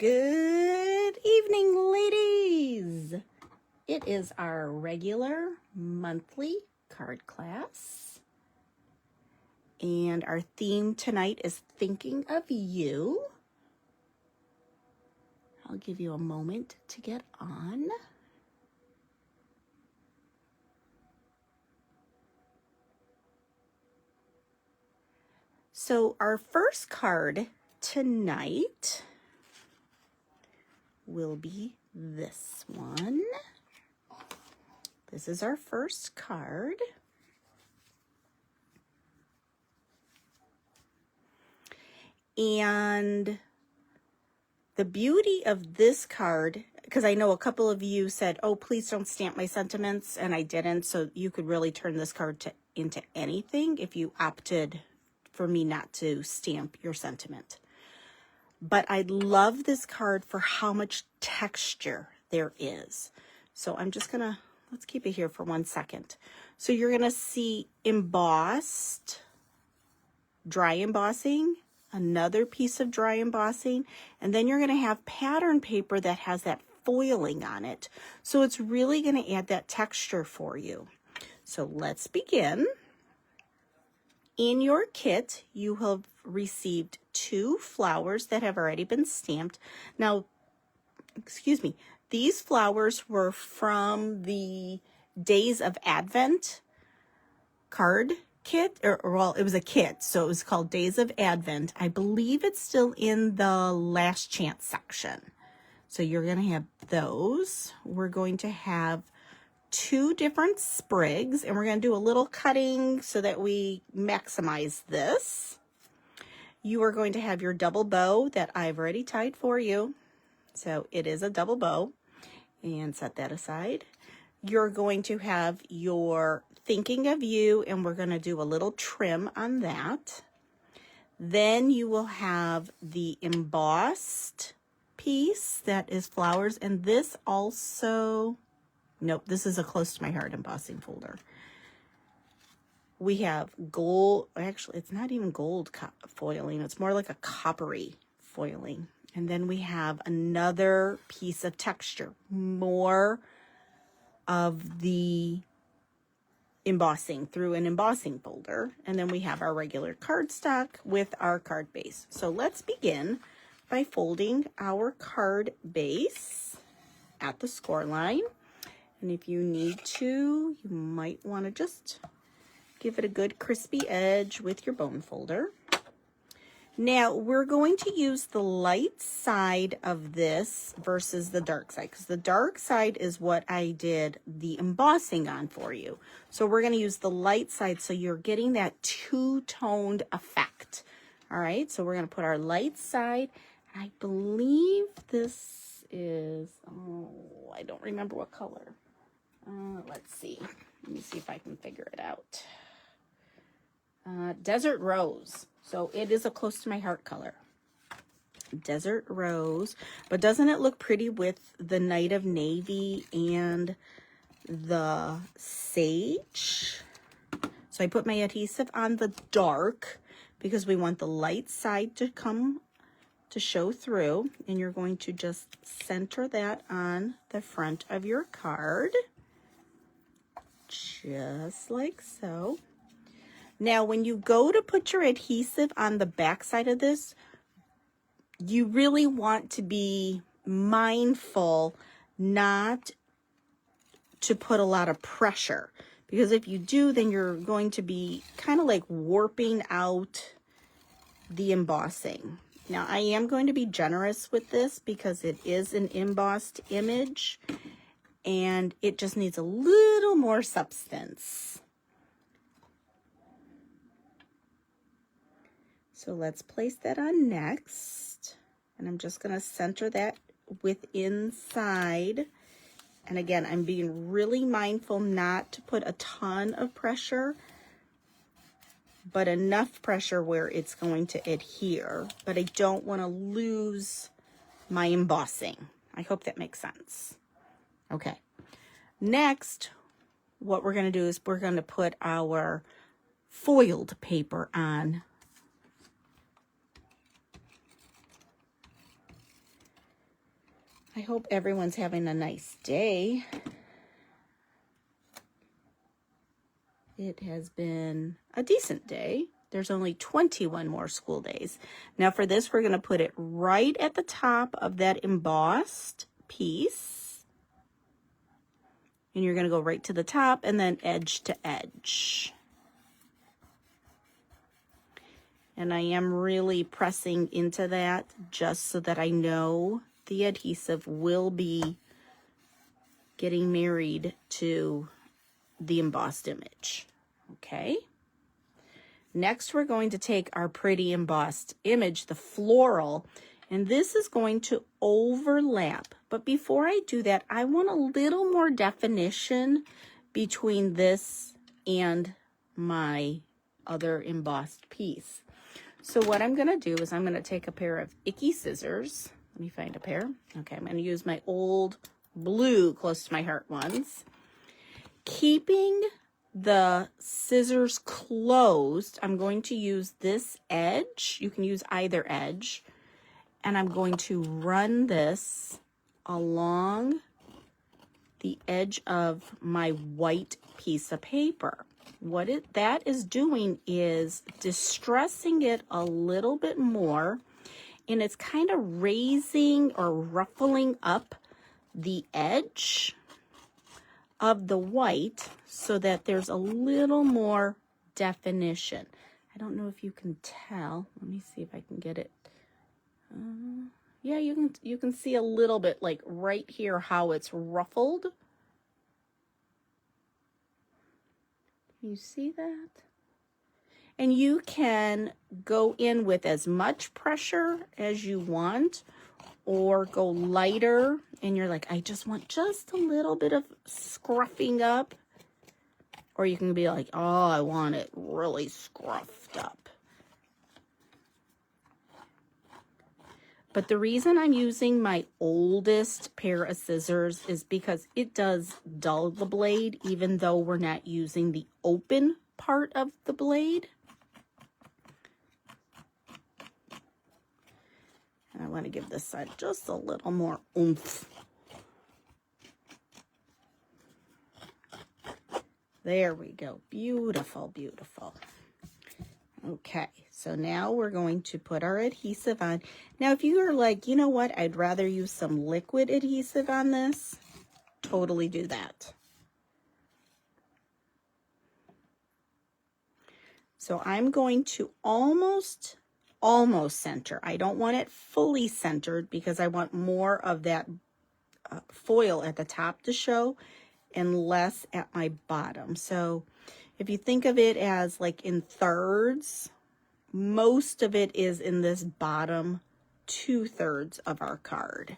Good evening, ladies. It is our regular monthly card class. And our theme tonight is thinking of you. I'll give you a moment to get on. So our first card tonight will be this one. This is our first card. And the beauty of this card, because I know a couple of you said, oh, please don't stamp my sentiments, and I didn't, so you could really turn this card into anything if you opted for me not to stamp your sentiment. But I love this card for how much texture there is. So I'm just gonna, let's keep it here for 1 second. So you're gonna see embossed, dry embossing, another piece of dry embossing, and then you're gonna have pattern paper that has that foiling on it. So it's really gonna add that texture for you. So let's begin. In your kit, you have received 2 flowers that have already been stamped. Now, excuse me, these flowers were from the Days of Advent card kit, or well, it was a kit, so it was called Days of Advent. I believe it's still in the last chance section. So you're going to have those. We're going to have 2 different sprigs, and we're going to do a little cutting so that we maximize this. You are going to have your double bow that I've already tied for you. So it is a double bow, and set that aside. You're going to have your thinking of you, and we're going to do a little trim on that. Then you will have the embossed piece that is flowers, and this also, nope, this is a close to my heart embossing folder. We have gold, actually it's not even gold foiling, it's more like a coppery foiling. And then we have another piece of texture, more of the embossing through an embossing folder. And then we have our regular cardstock with our card base. So let's begin by folding our card base at the score line. And if you need to, you might want to just give it a good crispy edge with your bone folder. Now, we're going to use the light side of this versus the dark side, because the dark side is what I did the embossing on for you. So we're going to use the light side so you're getting that two-toned effect. All right, so we're going to put our light side. I believe this is, oh, I don't remember what color. Let's see. Let me see if I can figure it out. Desert Rose. So it is a close to my heart color. Desert Rose. But doesn't it look pretty with the Night of Navy and the Sage? So I put my adhesive on the dark because we want the light side to come to show through. And you're going to just center that on the front of your card. Just like so. Now, when you go to put your adhesive on the back side of this, you really want to be mindful not to put a lot of pressure. Because if you do, then you're going to be kind of like warping out the embossing. Now, I am going to be generous with this because it is an embossed image. And it just needs a little more substance. So let's place that on next. And I'm just going to center that with inside. And again, I'm being really mindful not to put a ton of pressure, but enough pressure where it's going to adhere. But I don't want to lose my embossing. I hope that makes sense. Okay. Next, what we're going to do is we're going to put our foiled paper on. I hope everyone's having a nice day. It has been a decent day. There's only 21 more school days. Now for this, we're going to put it right at the top of that embossed piece. And you're going to go right to the top and then edge to edge. And I am really pressing into that just so that I know the adhesive will be getting married to the embossed image. Okay. Next, we're going to take our pretty embossed image, the floral, and this is going to overlap. But before I do that, I want a little more definition between this and my other embossed piece. So what I'm going to do is I'm going to take a pair of icky scissors. Let me find a pair. Okay, I'm going to use my old blue close to my heart ones. Keeping the scissors closed, I'm going to use this edge. You can use either edge. And I'm going to run this along the edge of my white piece of paper. What that is doing is distressing it a little bit more, and it's kind of raising or ruffling up the edge of the white so that there's a little more definition. I don't know if you can tell. Let me see if I can get it. Yeah, you can see a little bit like right here how it's ruffled. You see that? And you can go in with as much pressure as you want or go lighter and you're like, I just want just a little bit of scruffing up. Or you can be like, oh, I want it really scruffed up. But the reason I'm using my oldest pair of scissors is because it does dull the blade, even though we're not using the open part of the blade. And I want to give this side just a little more oomph. There we go. Beautiful, beautiful. Okay, so now we're going to put our adhesive on. Now, if you are like, you know what, I'd rather use some liquid adhesive on this, totally do that. So I'm going to almost center. I don't want it fully centered because I want more of that foil at the top to show and less at my bottom. So if you think of it as like in thirds, most of it is in this bottom 2/3 of our card.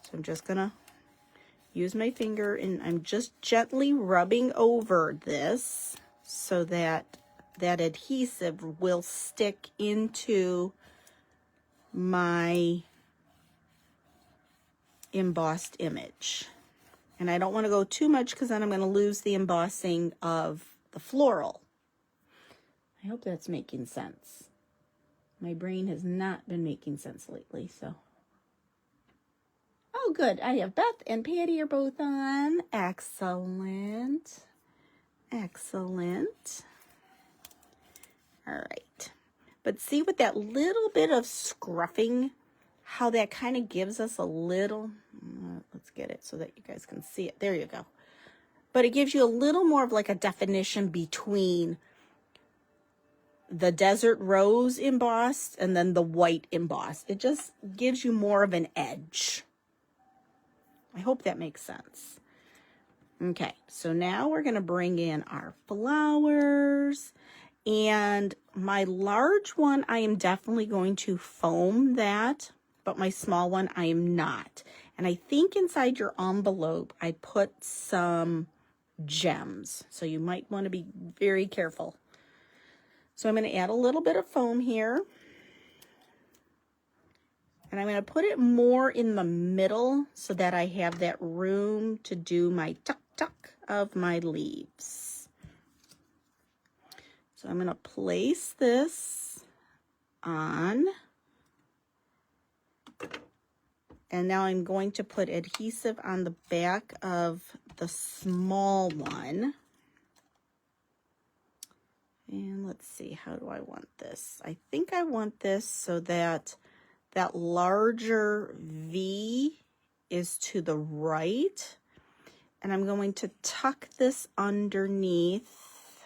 So I'm just gonna use my finger and I'm just gently rubbing over this so that that adhesive will stick into my embossed image. And I don't want to go too much because then I'm going to lose the embossing of the floral. I hope that's making sense. My brain has not been making sense lately, so. Oh, good. I have Beth and Patty are both on. Excellent. Excellent. All right. But see with that little bit of scruffing, how that kind of gives us a little, let's get it so that you guys can see it. There you go. But it gives you a little more of like a definition between the desert rose embossed and then the white embossed. It just gives you more of an edge. I hope that makes sense. Okay, so now we're going to bring in our flowers. And my large one, I am definitely going to foam that, but my small one, I am not. And I think inside your envelope, I put some gems. So you might want to be very careful. So I'm going to add a little bit of foam here. And I'm going to put it more in the middle so that I have that room to do my tuck of my leaves. So I'm going to place this on. And now I'm going to put adhesive on the back of the small one. And let's see, how do I want this? I think I want this so that that larger V is to the right. And I'm going to tuck this underneath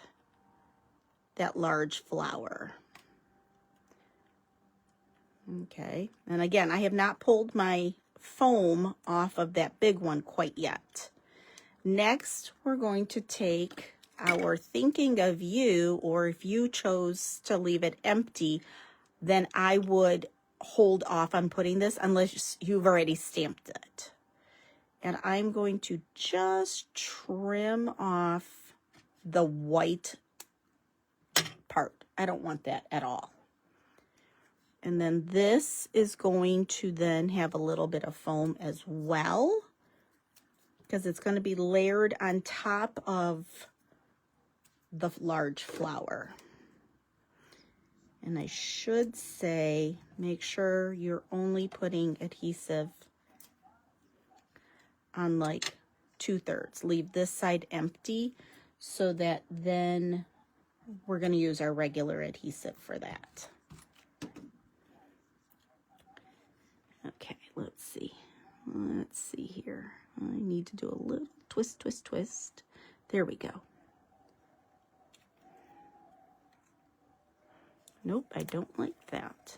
that large flower. Okay, and again, I have not pulled my foam off of that big one quite yet. Next, we're going to take our thinking of you, or if you chose to leave it empty, then I would hold off on putting this unless you've already stamped it. And I'm going to just trim off the white part. I don't want that at all. And then this is going to then have a little bit of foam as well, because it's going to be layered on top of the large flower. And I should say, make sure you're only putting adhesive on like 2/3. Leave this side empty so that then we're going to use our regular adhesive for that. Okay, let's see. Let's see here. I need to do a little twist, twist, twist. There we go. Nope, I don't like that.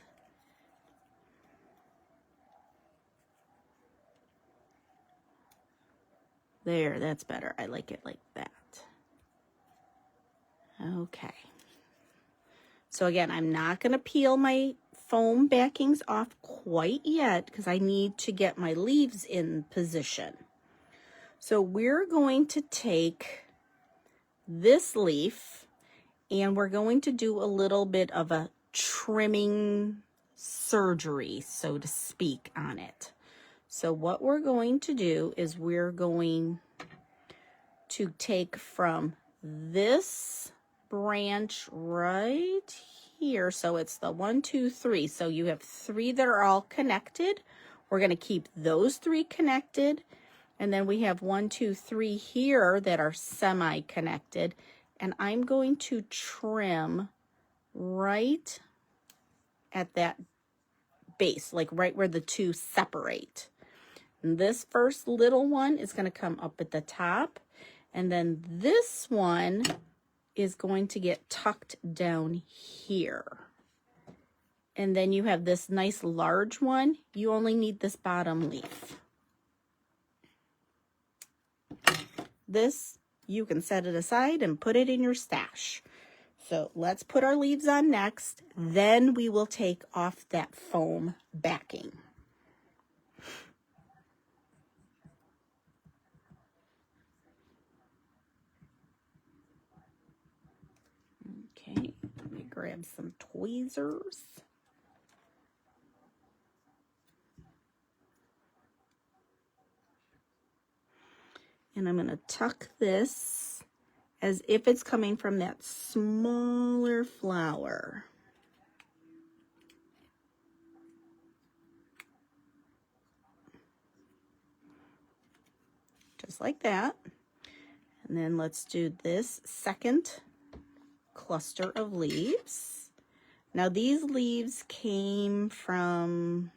There, that's better. I like it like that. Okay. So again, I'm not going to peel my foam backings off quite yet because I need to get my leaves in position. So we're going to take this leaf and we're going to do a little bit of a trimming surgery, so to speak, on it. So what we're going to do is we're going to take from this branch right here. So it's the 1, 2, 3. So you have 3 that are all connected. We're going to keep those 3 connected. And then we have 1, 2, 3 here that are semi-connected. And I'm going to trim right at that base, like right where the 2 separate. And this first little one is going to come up at the top. And then this one is going to get tucked down here. And then you have this nice large one. You only need this bottom leaf. This, you can set it aside and put it in your stash. So let's put our leaves on next. Then we will take off that foam backing. Okay, let me grab some tweezers. And I'm going to tuck this as if it's coming from that smaller flower. Just like that. And then let's do this second cluster of leaves. Now these leaves came from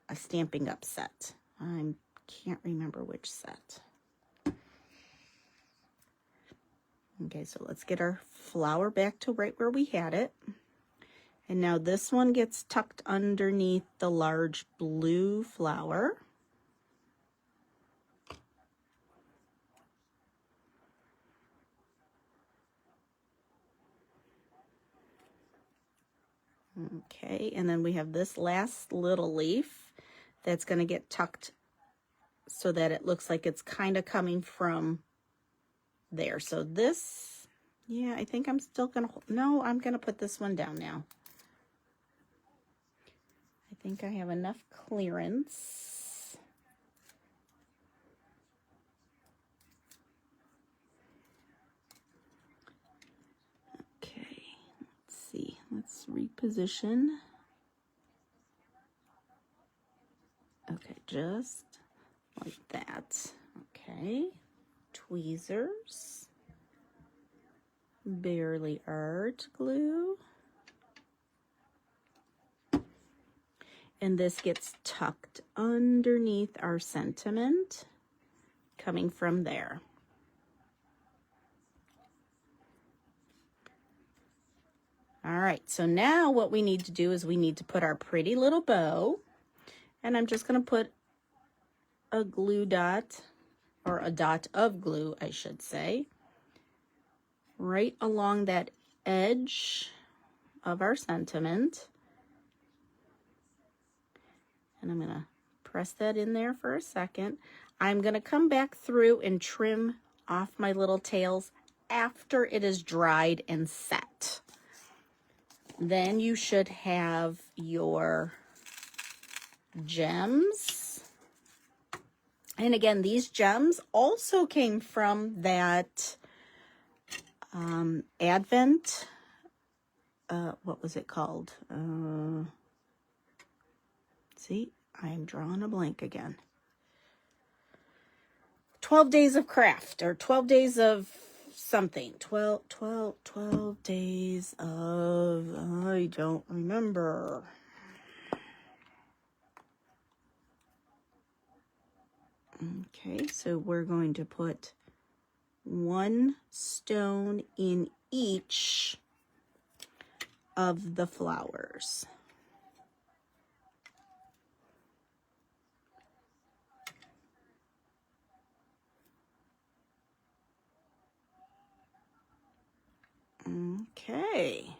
a Stampin' Up set. I can't remember which set. Okay, so let's get our flower back to right where we had it. And now this one gets tucked underneath the large blue flower. Okay, and then we have this last little leaf that's going to get tucked so that it looks like it's kind of coming from there. So this, yeah, I think I'm still going to, no, I'm going to put this one down now. I think I have enough clearance. Okay, let's see. Let's reposition. just like that. Okay, tweezers, barely art glue, and this gets tucked underneath our sentiment coming from there. All right, so now what we need to do is we need to put our pretty little bow, and I'm just going to put a glue dot, or a dot of glue, I should say, right along that edge of our sentiment. And I'm going to press that in there for a second. I'm going to come back through and trim off my little tails after it is dried and set. Then you should have your gems. And again, these gems also came from that Advent, what was it called? See, I'm drawing a blank again. 12 days of craft, or 12 days of something. 12 days of, I don't remember. Okay, so we're going to put one stone in each of the flowers. Okay,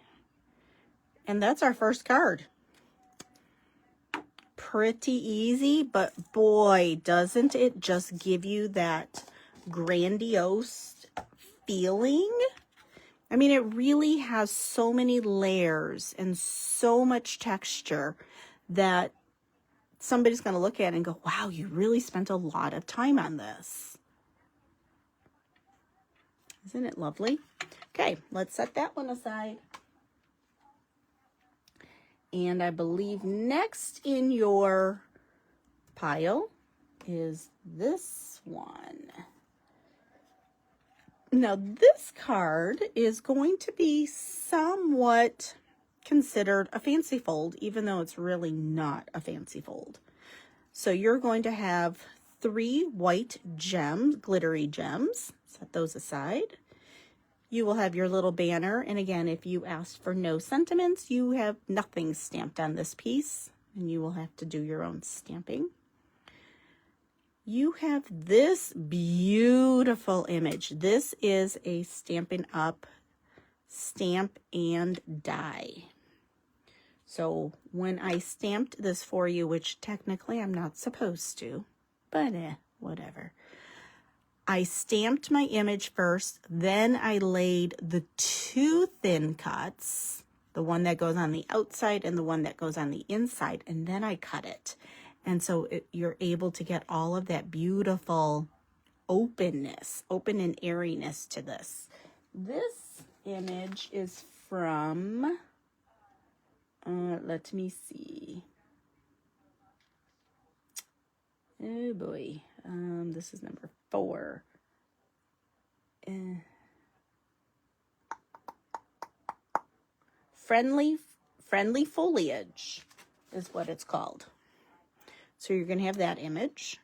and that's our first card. Pretty easy, but boy, doesn't it just give you that grandiose feeling? I mean, it really has so many layers and so much texture that somebody's going to look at it and go, wow, you really spent a lot of time on this. Isn't it lovely? Okay, let's set that one aside. And I believe next in your pile is this one. Now, this card is going to be somewhat considered a fancy fold, even though it's really not a fancy fold. So you're going to have 3 white gems, glittery gems. Set those aside. You will have your little banner, and again, if you asked for no sentiments, you have nothing stamped on this piece, and you will have to do your own stamping. You have this beautiful image. This is a Stampin' Up stamp and die. So when I stamped this for you, which technically I'm not supposed to, but whatever. I stamped my image first, then I laid the 2 thin cuts, the one that goes on the outside and the one that goes on the inside, and then I cut it. And so you're able to get all of that beautiful openness, open and airiness to this. This image is from, let me see. Oh boy, this is number 4. Friendly Foliage is what it's called. So you're going to have that image.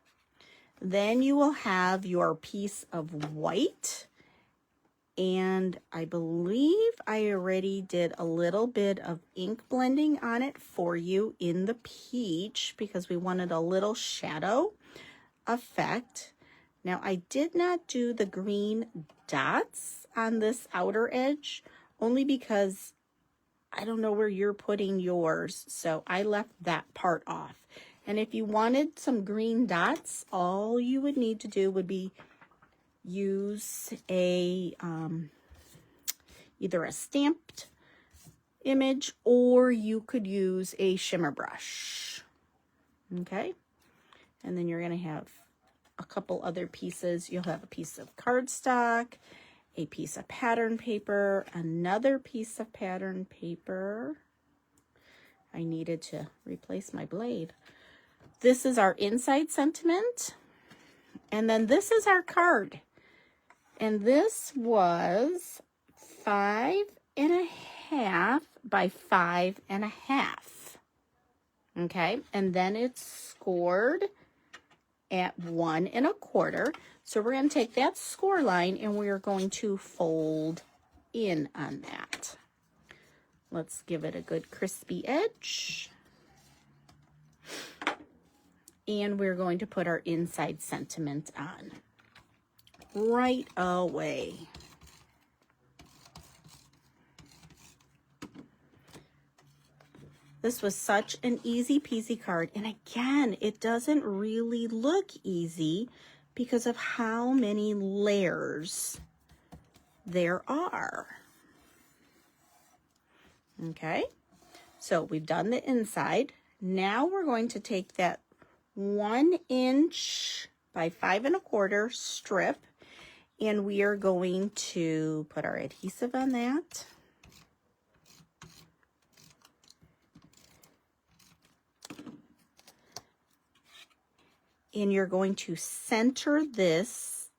Then you will have your piece of white. And I believe I already did a little bit of ink blending on it for you in the peach because we wanted a little shadow effect. Now, I did not do the green dots on this outer edge only because I don't know where you're putting yours, so I left that part off. And if you wanted some green dots, all you would need to do would be use a either a stamped image or you could use a shimmer brush. Okay, and then you're going to have a couple other pieces. You'll have a piece of cardstock, a piece of pattern paper, another piece of pattern paper. I needed to replace my blade. this is our inside sentiment. And then this is our card. And this was 5.5 by 5.5. Okay, and then it's scored at 1.25. So we're going to take that score line and we're going to fold in on that. Let's give it a good crispy edge. And we're going to put our inside sentiment on right away. This was such an easy peasy card. And again, it doesn't really look easy because of how many layers there are. Okay, so we've done the inside. Now we're going to take that 1 inch by 5.25 strip, and we are going to put our adhesive on that. And you're going to center this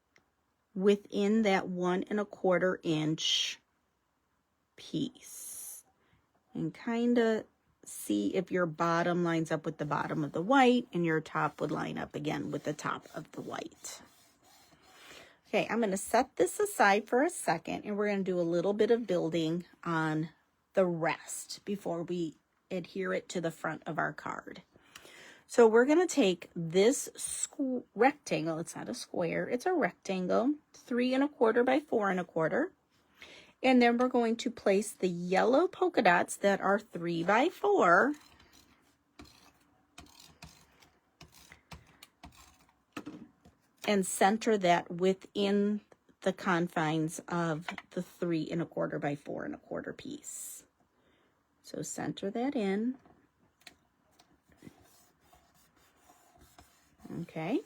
within that 1.25 inch piece. And kind of see if your bottom lines up with the bottom of the white and your top would line up again with the top of the white. Okay, I'm going to set this aside for a second and we're going to do a little bit of building on the rest before we adhere it to the front of our card. So we're going to take this rectangle, it's not a square, it's a rectangle, 3.25 by 4.25. And then we're going to place the yellow polka dots that are 3 by 4 and center that within the confines of the 3.25 by 4.25 piece. So center that in. Okay.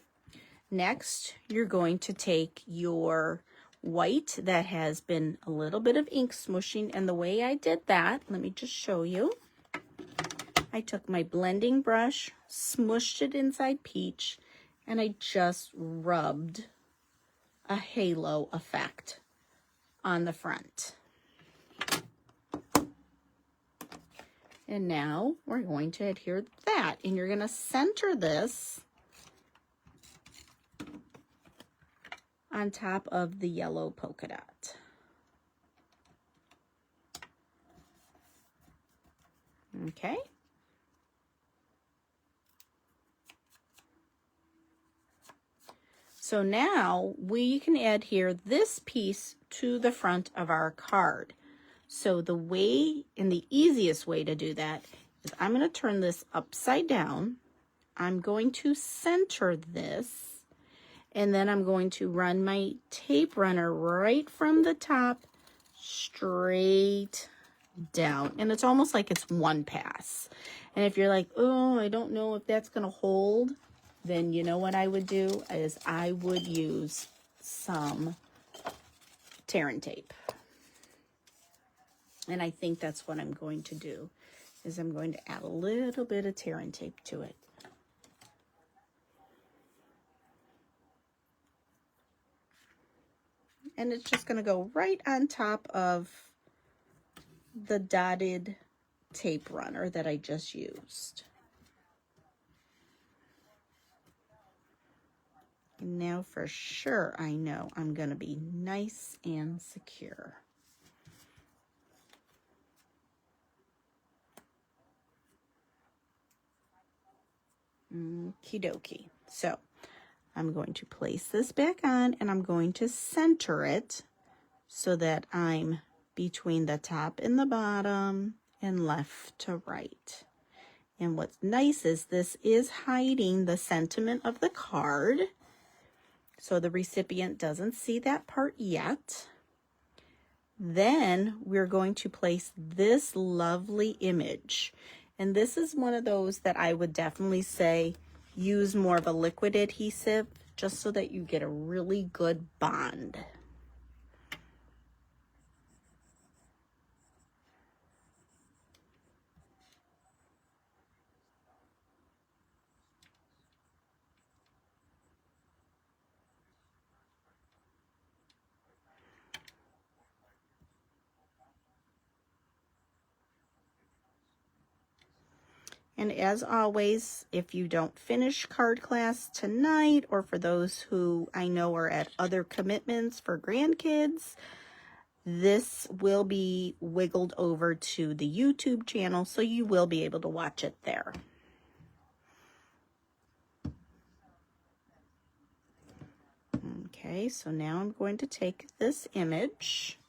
Next, you're going to take your white that has been a little bit of ink smushing, and the way I did that, let me just show you. I took my blending brush, smushed it inside peach, and I just rubbed a halo effect on the front. And now we're going to adhere that, and you're going to center this on top of the yellow polka dot. Okay. So now we can adhere this piece to the front of our card. So the way, and the easiest way to do that is I'm going to turn this upside down. I'm going to center this. And then I'm going to run my tape runner right from the top straight down. And it's almost like it's one pass. And if you're like, oh, I don't know if that's going to hold, then you know what I would do is I would use some tear and tape. And I think that's what I'm going to do, is I'm going to add a little bit of tear and tape to it. And it's just going to go right on top of the dotted tape runner that I just used. And now for sure I know I'm going to be nice and secure. Okie dokie. So I'm going to place this back on and I'm going to center it so that I'm between the top and the bottom and left to right. And what's nice is this is hiding the sentiment of the card, so the recipient doesn't see that part yet. Then we're going to place this lovely image. And this is one of those that I would definitely say use more of a liquid adhesive just so that you get a really good bond. And as always, if you don't finish card class tonight, or for those who I know are at other commitments for grandkids, this will be wiggled over to the YouTube channel, so you will be able to watch it there. Okay, so now I'm going to take this image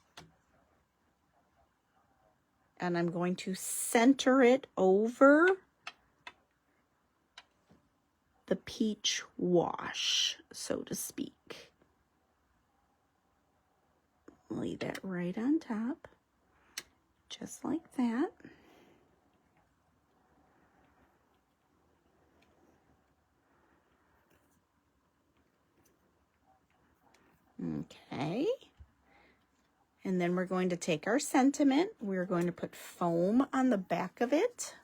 and I'm going to center it over the peach wash, so to speak. Lay that right on top, just like that. Okay. And then we're going to take our sentiment. We're going to put foam on the back of it.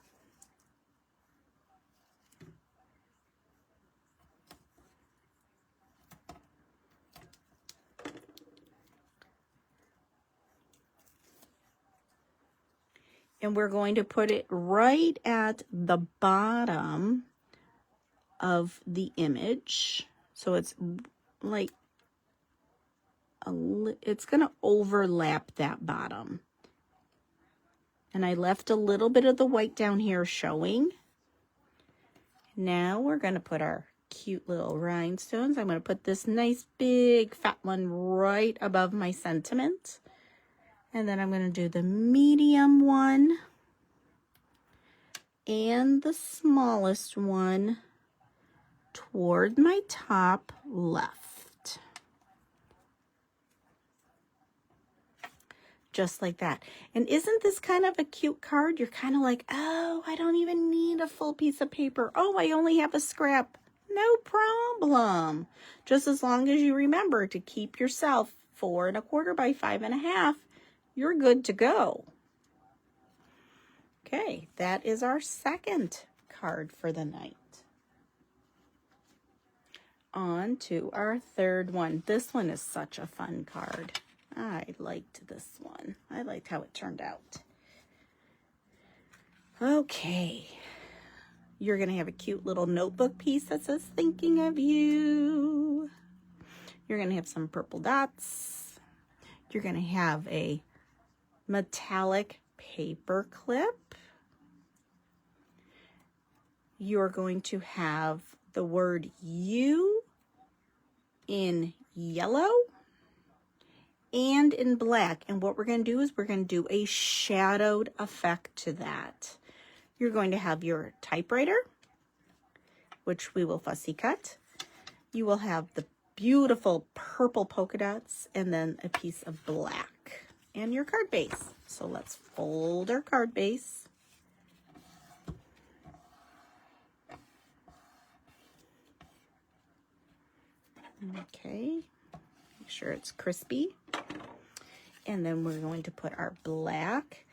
And we're going to put it right at the bottom of the image. So it's like, it's going to overlap that bottom. And I left a little bit of the white down here showing. Now we're going to put our cute little rhinestones. I'm going to put this nice big fat one right above my sentiment. And then I'm going to do the medium one and the smallest one toward my top left. Just like that. And isn't this kind of a cute card? You're kind of like, oh, I don't even need a full piece of paper. Oh, I only have a scrap. No problem. Just as long as you remember to keep yourself 4 1/4 by 5 1/2, you're good to go. Okay, that is our second card for the night. On to our third one. This one is such a fun card. I liked this one. I liked how it turned out. Okay. You're going to have a cute little notebook piece that says, thinking of you. You're going to have some purple dots. You're going to have a metallic paper clip. You're going to have the word you in yellow and in black. And what we're going to do is we're going to do a shadowed effect to that. You're going to have your typewriter, which we will fussy cut. You will have the beautiful purple polka dots and then a piece of black and your card base. So let's fold our card base. Okay, make sure it's crispy. And then we're going to put our black.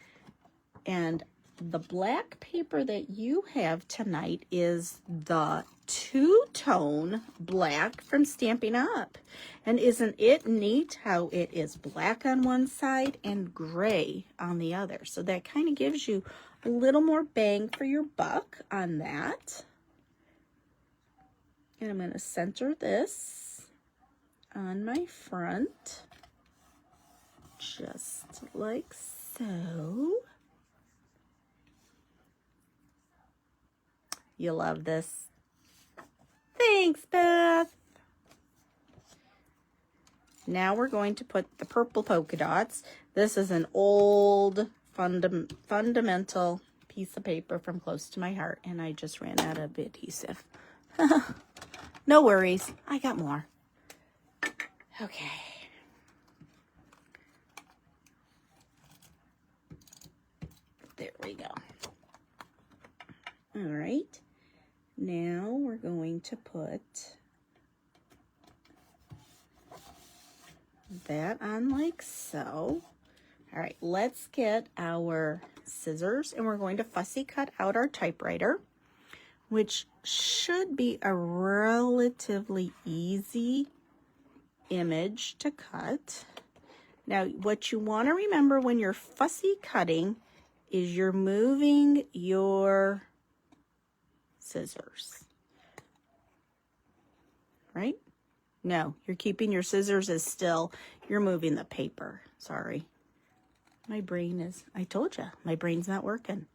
And the black paper that you have tonight is the two-tone black from Stampin' Up. And isn't it neat how it is black on one side and gray on the other? So that kind of gives you a little more bang for your buck on that. And I'm going to center this on my front, just like so. You love this. Thanks, Beth. Now we're going to put the purple polka dots. This is an old fundamental piece of paper from close to my heart, and I just ran out of adhesive. No worries, I got more. Okay. There we go. All right. Now we're going to put that on like so. All right, let's get our scissors and we're going to fussy cut out our typewriter, which should be a relatively easy image to cut. Now, what you want to remember when you're fussy cutting is you're moving your scissors. Right? No, you're keeping your scissors as still. You're moving the paper. Sorry. My brain is, I told you, my brain's not working.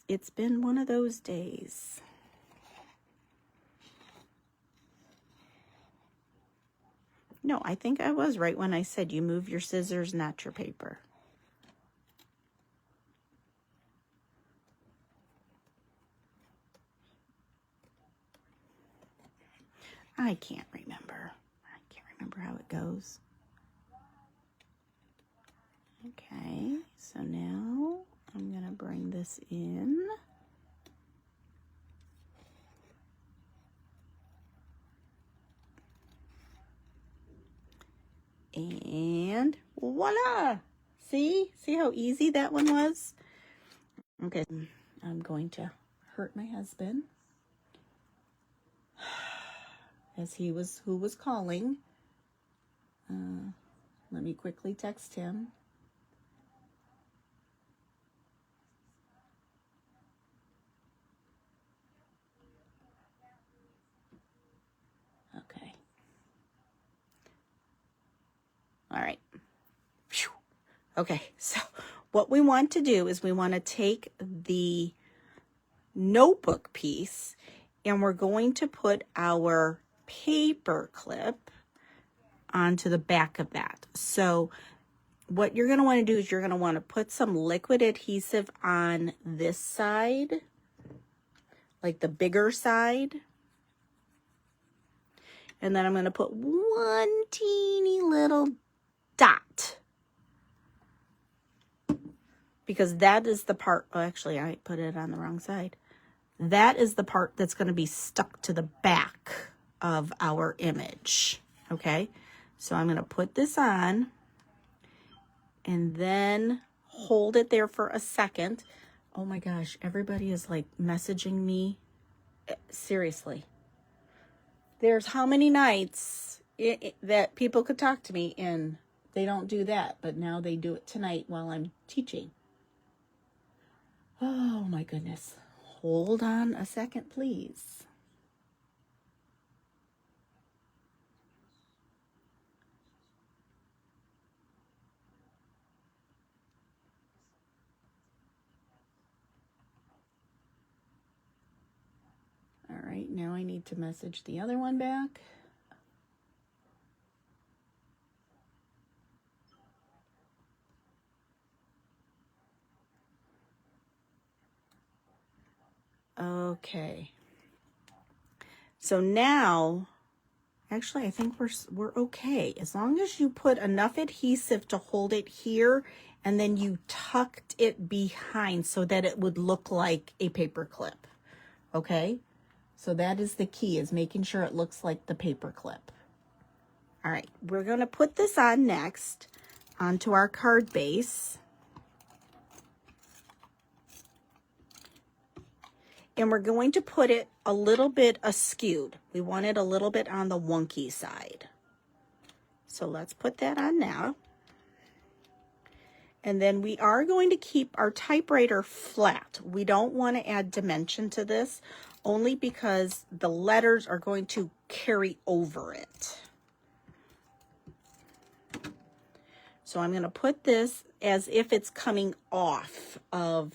It's been one of those days. No, I think I was right when I said you move your scissors, not your paper. I can't remember. I can't remember how it goes. Okay, so now I'm going to bring this in. And voila! See how easy that one was? Okay, I'm going to hurt my husband. As who was calling. Let me quickly text him. Okay. All right. Whew. Okay, so what we want to do is we want to take the notebook piece and we're going to put our paper clip onto the back of that. So what you're going to want to do is you're going to want to put some liquid adhesive on this side, like the bigger side. And then I'm going to put one teeny little dot. Because that is the part, oh, actually I put it on the wrong side. That is the part that's going to be stuck to the back of our image. Okay, so I'm going to put this on and then hold it there for a second. Oh my gosh, everybody is like messaging me. Seriously. There's how many nights that people could talk to me and they don't do that, but now they do it tonight while I'm teaching. Oh my goodness. Hold on a second, please. All right, now I need to message the other one back. Okay. So now, actually, I think we're okay. As long as you put enough adhesive to hold it here, and then you tucked it behind so that it would look like a paper clip. Okay? So that is the key, is making sure it looks like the paper clip. All right, we're going to put this on next onto our card base. And we're going to put it a little bit askewed. We want it a little bit on the wonky side. So let's put that on now. And then we are going to keep our typewriter flat. We don't want to add dimension to this, only because the letters are going to carry over it. So I'm going to put this as if it's coming off of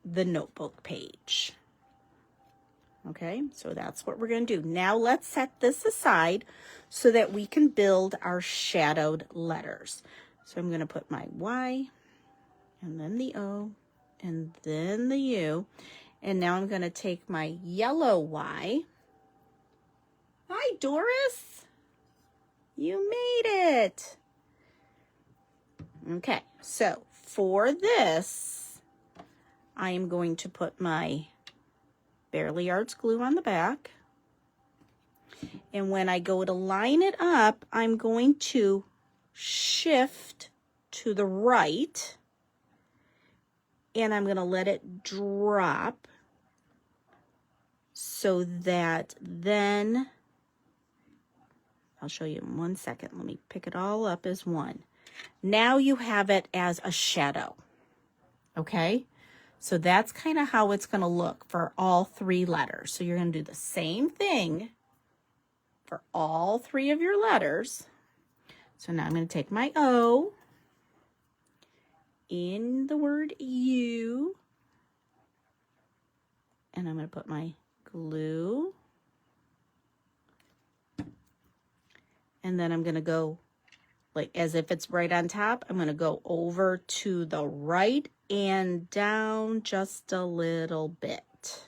the notebook page. Okay, so that's what we're going to do. Now let's set this aside so that we can build our shadowed letters. So I'm going to put my Y, and then the O, and then the U. And now I'm going to take my yellow Y. Hi, Doris. You made it. Okay, so for this, I am going to put my Barely Arts glue on the back. And when I go to line it up, I'm going to shift to the right. And I'm going to let it drop so that then, I'll show you in 1 second. Let me pick it all up as one. Now you have it as a shadow. Okay? So that's kind of how it's going to look for all 3 letters. So you're going to do the same thing for all 3 of your letters. So now I'm going to take my O in the word U, and I'm going to put my glue, and then I'm going to go like as if it's right on top. I'm going to go over to the right and down just a little bit.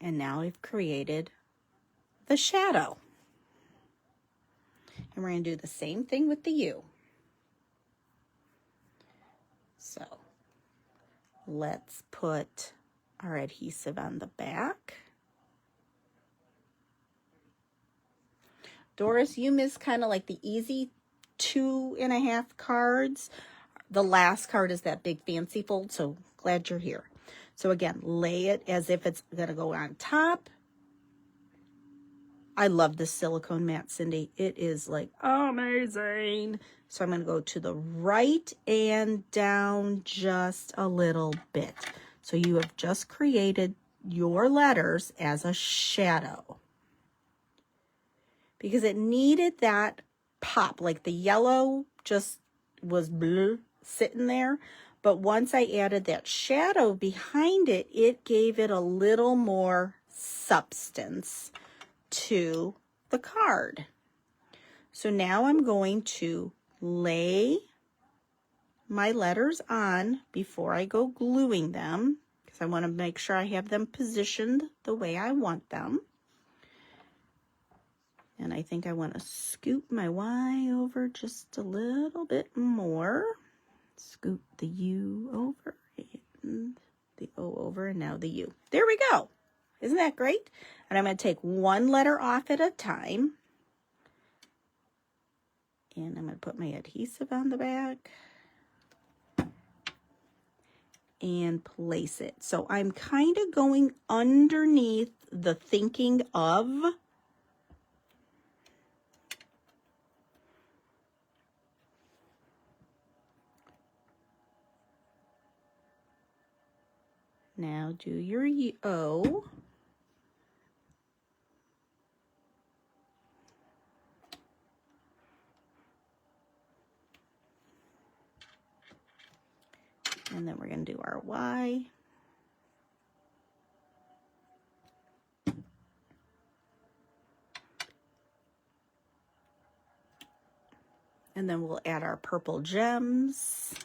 And now I've created the shadow. And we're going to do the same thing with the U. So let's put our adhesive on the back. Doris, you missed kind of like the easy 2.5 cards. The last card is that big fancy fold, so glad you're here. So again, lay it as if it's going to go on top. I love this silicone mat, Cindy. It is like amazing. So I'm going to go to the right and down just a little bit. So you have just created your letters as a shadow. Because it needed that pop, like the yellow just was blue, sitting there. But once I added that shadow behind it, it gave it a little more substance to the card. So now I'm going to lay my letters on before I go gluing them, because I want to make sure I have them positioned the way I want them. And I think I want to scoop my Y over just a little bit more. Scoop the U over and the O over, and now the U. There we go. Isn't that great? And I'm going to take one letter off at a time. And I'm going to put my adhesive on the back and place it. So I'm kind of going underneath the thinking of. Now do your O. And then we're going to do our Y. And then we'll add our purple gems.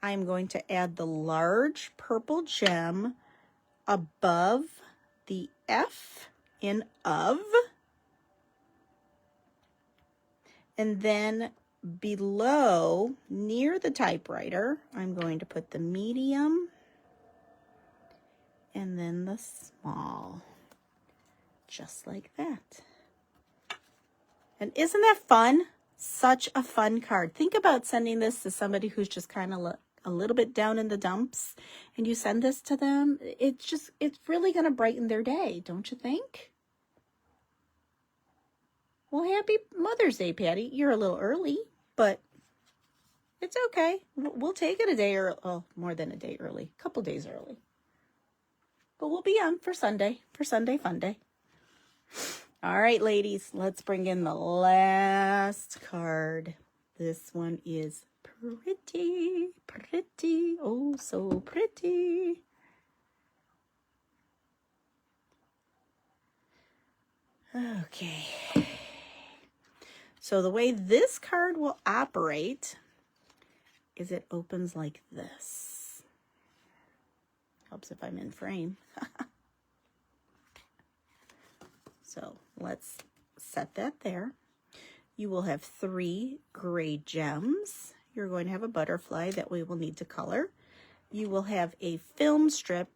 I'm going to add the large purple gem above the F in of. And then below, near the typewriter, I'm going to put the medium and then the small, just like that. And isn't that fun? Such a fun card. Think about sending this to somebody who's just kind of a little bit down in the dumps, and you send this to them. It's really going to brighten their day, don't you think? Well, happy Mother's Day, Patty. You're a little early, but it's okay. We'll take it a day or more than a day early, a couple days early. But we'll be on for Sunday Fun Day. All right, ladies, let's bring in the last card. This one is pretty, pretty, oh, so pretty. Okay. So the way this card will operate is it opens like this. Helps if I'm in frame. So let's set that there. You will have 3 gray gems. You're going to have a butterfly that we will need to color. You will have a film strip.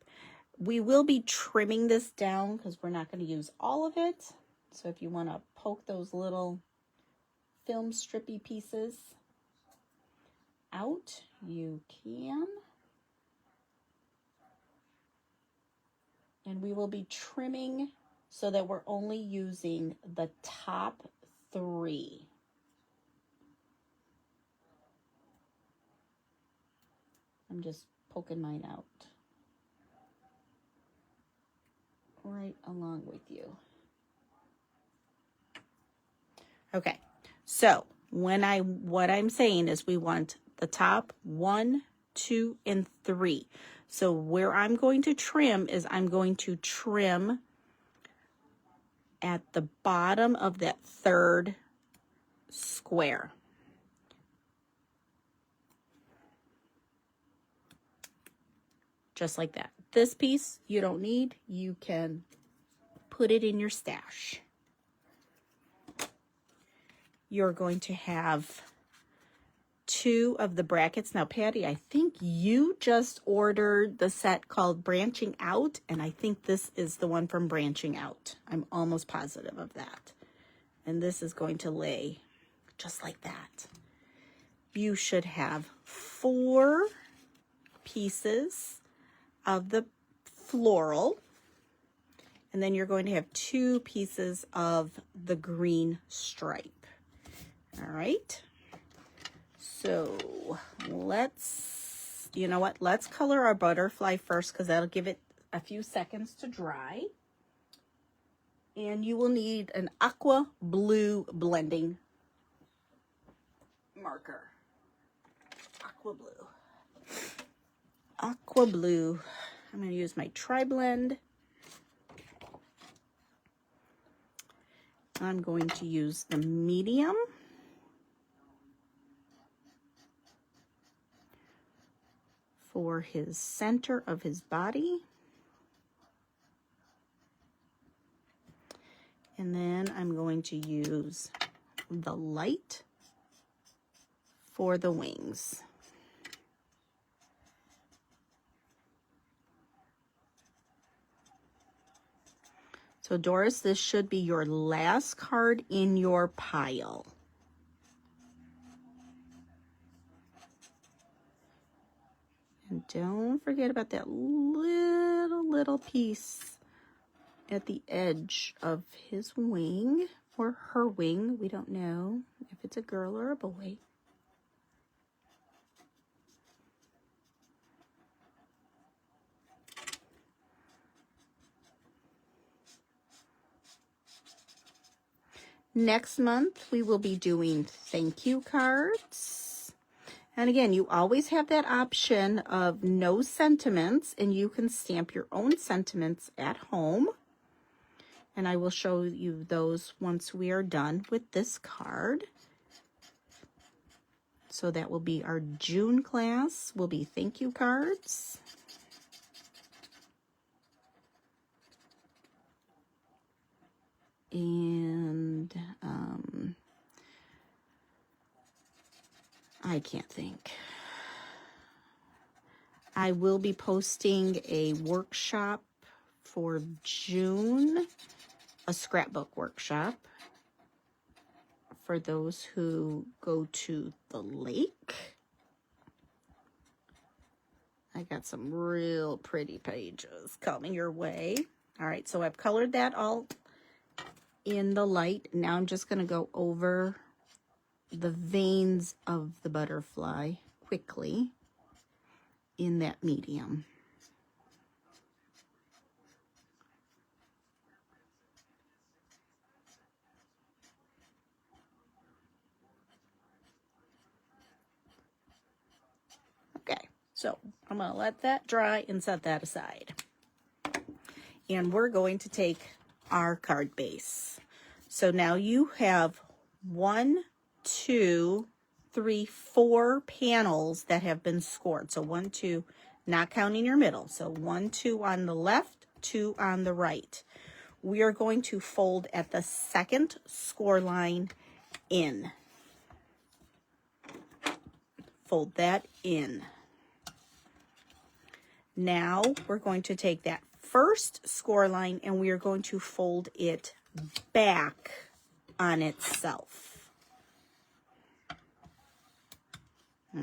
We will be trimming this down because we're not going to use all of it. So if you want to poke those little film strippy pieces out, you can. And we will be trimming so that we're only using the top 3. I'm just poking mine out right along with you. Okay, so what I'm saying is we want the top 1, 2, and 3. So where I'm going to trim is I'm going to trim at the bottom of that 3rd square. Just like that. This piece you don't need. You can put it in your stash. You're going to have 2 of the brackets. Now, Patty, I think you just ordered the set called Branching Out, and I think this is the one from Branching Out. I'm almost positive of that. And this is going to lay just like that. You should have 4 pieces of the floral, and then you're going to have 2 pieces of the green stripe. All right. So let's, you know what? Let's color our butterfly first because that'll give it a few seconds to dry. And you will need an aqua blue blending marker. Aqua blue. Aqua blue. I'm going to use my tri-blend. I'm going to use the medium. For his center of his body. And then I'm going to use the light for the wings. So Doris, this should be your last card in your pile. And don't forget about that little piece at the edge of his wing or her wing. We don't know if it's a girl or a boy. Next month, we will be doing thank you cards. And again, you always have that option of no sentiments, and you can stamp your own sentiments at home. And I will show you those once we are done with this card. So that will be our June class, will be thank you cards. And I can't think. I will be posting a workshop for June, a scrapbook workshop for those who go to the lake. I got some real pretty pages coming your way. All right, so I've colored that all in the light. Now I'm just going to go over the veins of the butterfly quickly in that medium. Okay, so I'm going to let that dry and set that aside. And we're going to take our card base. So now you have 1, 2, 3, 4 panels that have been scored. So 1, 2, not counting your middle. So 1, 2 on the left, 2 on the right. We are going to fold at the 2nd score line in. Fold that in. Now we're going to take that 1st score line and we are going to fold it back on itself.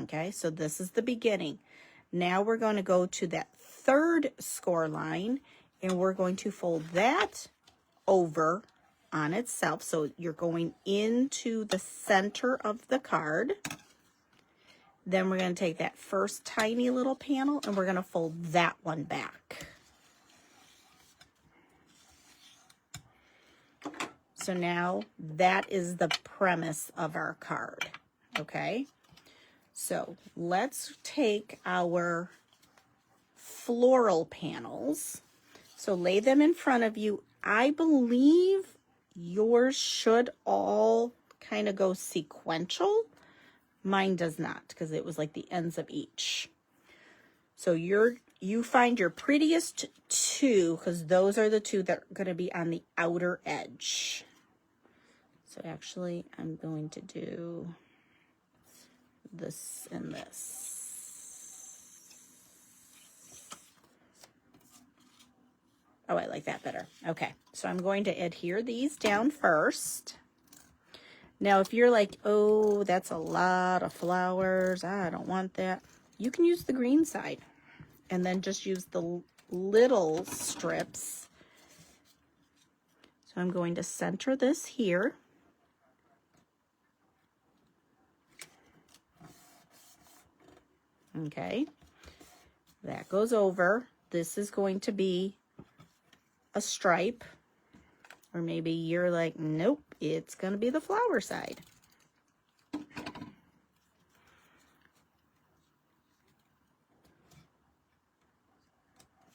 Okay, so this is the beginning. Now we're going to go to that 3rd score line And we're going to fold that over on itself. So you're going into the center of the card. Then we're going to take that first tiny little panel and we're going to fold that one back. So now that is the premise of our card, okay? So let's take our floral panels. So lay them in front of you. I believe yours should all kind of go sequential. Mine does not because it was like the ends of each. So you find your prettiest two because those are the two that are going to be on the outer edge. So actually, I'm going to do this and this. Oh, I like that better. Okay, so I'm going to adhere these down first. Now, if you're like, oh, that's a lot of flowers, I don't want that, you can use the green side and then just use the little strips. So I'm going to center this here. Okay, that goes over. This is going to be a stripe, or maybe you're like, nope, it's going to be the flower side.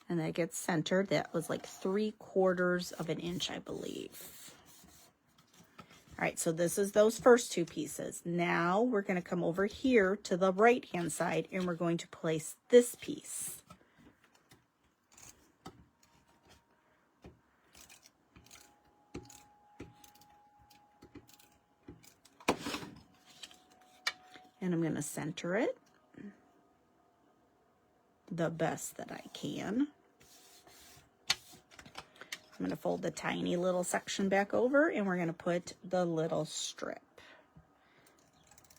And that gets centered. That was like 3/4 of an inch, I believe. All right, so this is those first two pieces. Now we're going to come over here to the right-hand side and we're going to place this piece. And I'm going to center it the best that I can. I'm going to fold the tiny little section back over and we're going to put the little strip,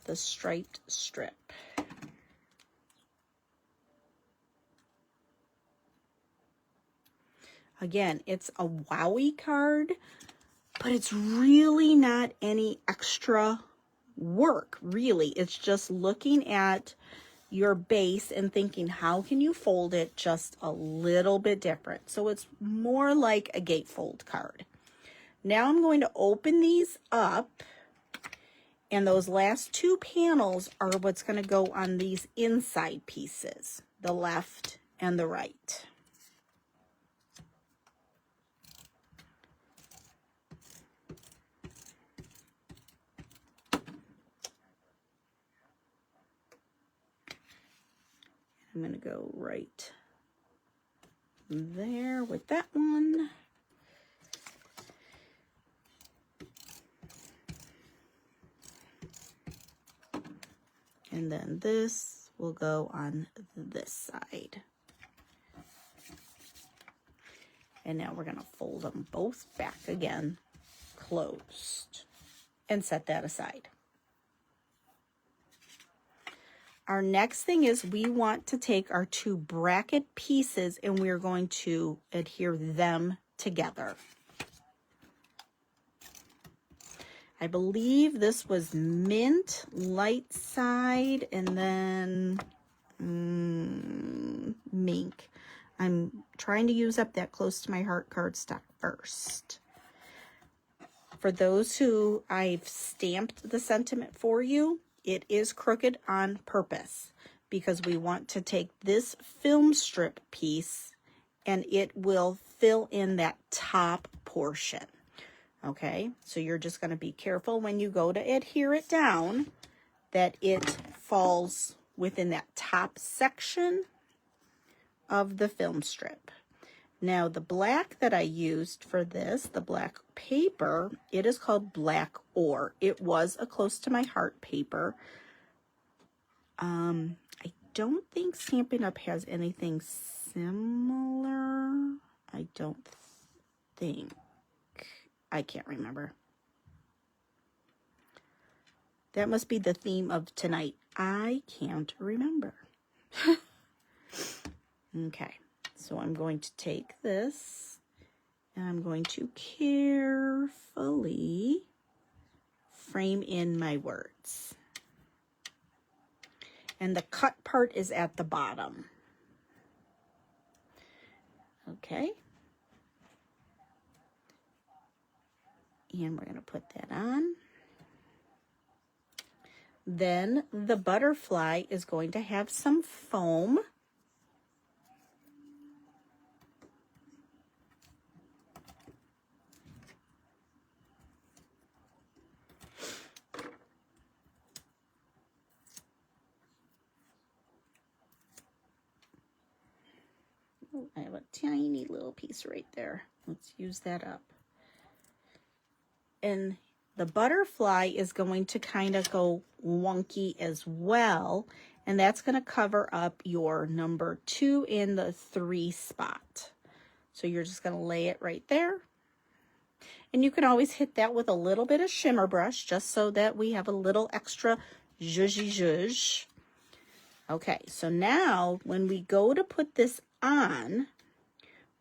the striped strip. Again, it's a wowie card, but it's really not any extra work, really. It's just looking at your base and thinking, how can you fold it just a little bit different? So it's more like a gatefold card. Now I'm going to open these up, and those last two panels are what's going to go on these inside pieces, the left and the right. I'm going to go right there with that one. And then this will go on this side. And now we're going to fold them both back again, closed, and set that aside. Our next thing is we want to take our two bracket pieces and we're going to adhere them together. I believe this was mint, light side, and then mink. I'm trying to use up that close to my heart cardstock first. For those who I've stamped the sentiment for you, it is crooked on purpose because we want to take this film strip piece and it will fill in that top portion. Okay, so you're just going to be careful when you go to adhere it down that it falls within that top section of the film strip. Now the black that I used for this, the black paper, it is called Black Ore. It was a close to my heart paper. I don't think Stampin' Up has anything similar. I don't think. I can't remember. That must be the theme of tonight. I can't remember. Okay. So I'm going to take this and I'm going to carefully frame in my words. And the cut part is at the bottom. Okay. And we're going to put that on. Then the butterfly is going to have some foam. Oh, I have a tiny little piece right there. Let's use that up. And the butterfly is going to kind of go wonky as well. And that's going to cover up your number 2 and the 3 spot. So you're just going to lay it right there. And you can always hit that with a little bit of shimmer brush just so that we have a little extra zhuzhy zhuzh. Okay, so now when we go to put this on,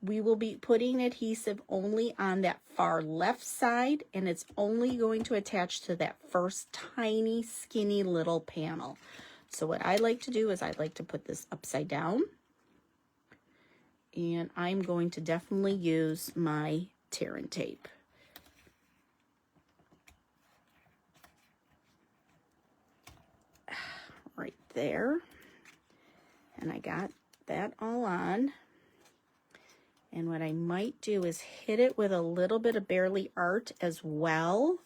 we will be putting adhesive only on that far left side, and it's only going to attach to that first tiny, skinny little panel. So what I like to do is I like to put this upside down, and I'm going to definitely use my tear and tape. Right there. And I got that all on. And what I might do is hit it with a little bit of Barely Art as well,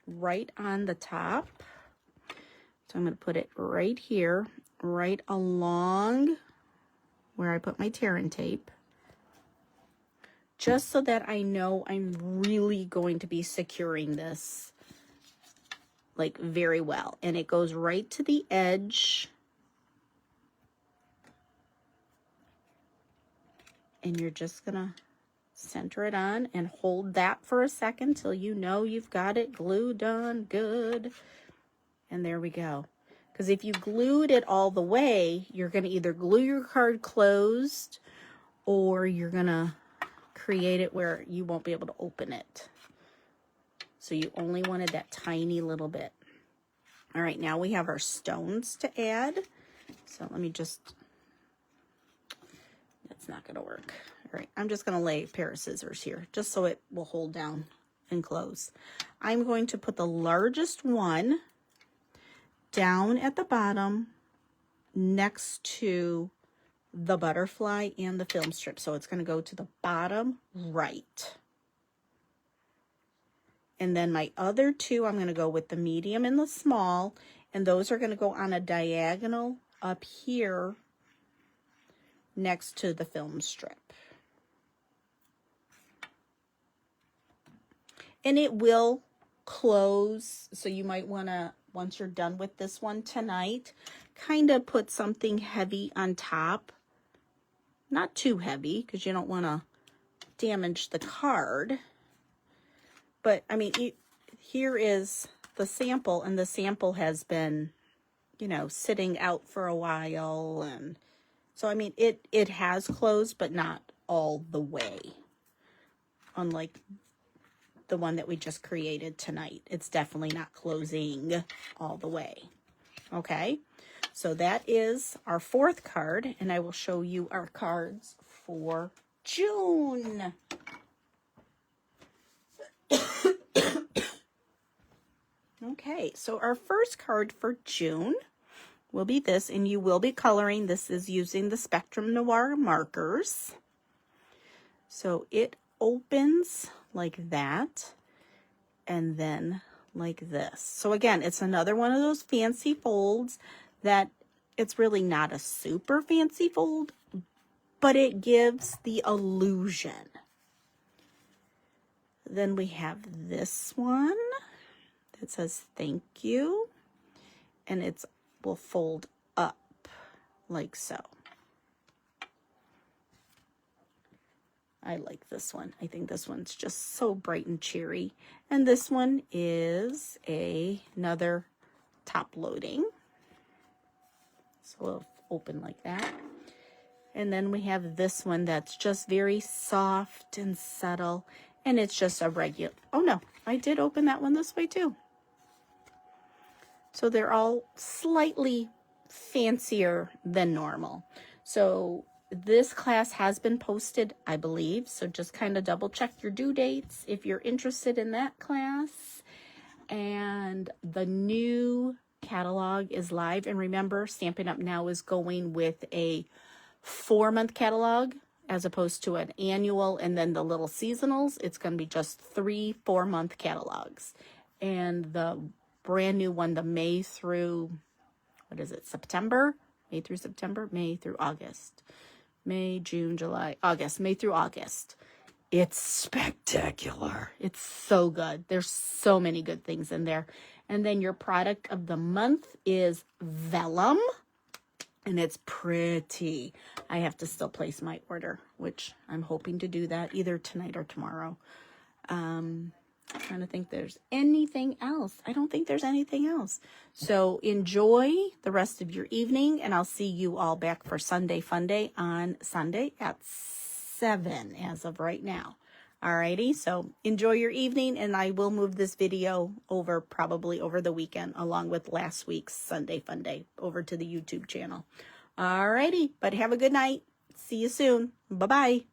right on the top. So I'm going to put it right here, right along where I put my tear and tape, just so that I know I'm really going to be securing this like very well. And it goes right to the edge. And you're just gonna center it on and hold that for a second till you know you've got it glued on good. And there we go. Because if you glued it all the way, you're gonna either glue your card closed or you're gonna create it where you won't be able to open it. So you only wanted that tiny little bit. All right, now we have our stones to add. So let me just... It's not going to work. All right, I'm just going to lay a pair of scissors here just so it will hold down and close. I'm going to put the largest one down at the bottom next to the butterfly and the film strip. So it's going to go to the bottom right. And then my other two, I'm going to go with the medium and the small, and those are going to go on a diagonal up here next to the film strip. And it will close, so you might want to, once you're done with this one tonight, kind of put something heavy on top. Not too heavy, because you don't want to damage the card. But, I mean, here is the sample, and the sample has been, you know, sitting out for a while, and so, I mean, it has closed, but not all the way. Unlike the one that we just created tonight. It's definitely not closing all the way. Okay, so that is our 4th card, and I will show you our cards for June. Okay, so our first card for June will be this, and you will be coloring. This is using the Spectrum Noir markers. So it opens like that, and then like this. So again, it's another one of those fancy folds that it's really not a super fancy fold, but it gives the illusion. Then we have this one that says thank you, and it's will fold up like so. I like this one. I think this one's just so bright and cheery. And this one is another top loading. So it'll open like that. And then we have this one that's just very soft and subtle. And it's just a regular, oh no, I did open that one this way too. So they're all slightly fancier than normal. So this class has been posted, I believe. So just kind of double check your due dates if you're interested in that class. And the new catalog is live. And remember, Stampin' Up! Now is going with a 4-month catalog as opposed to an annual and then the little seasonals. It's going to be just 3 4-month catalogs. And the brand new one, the May through, what is it, September? May through September? May through August. May, June, July, August. May through August. It's spectacular. It's so good. There's so many good things in there. And then your product of the month is Vellum. And it's pretty. I have to still place my order, which I'm hoping to do that either tonight or tomorrow. I'm trying to think there's anything else. I don't think there's anything else. So enjoy the rest of your evening, and I'll see you all back for Sunday Fun Day on Sunday at 7 as of right now. Alrighty, so enjoy your evening, and I will move this video over probably over the weekend along with last week's Sunday Fun Day over to the YouTube channel. Alrighty, but have a good night. See you soon. Bye-bye.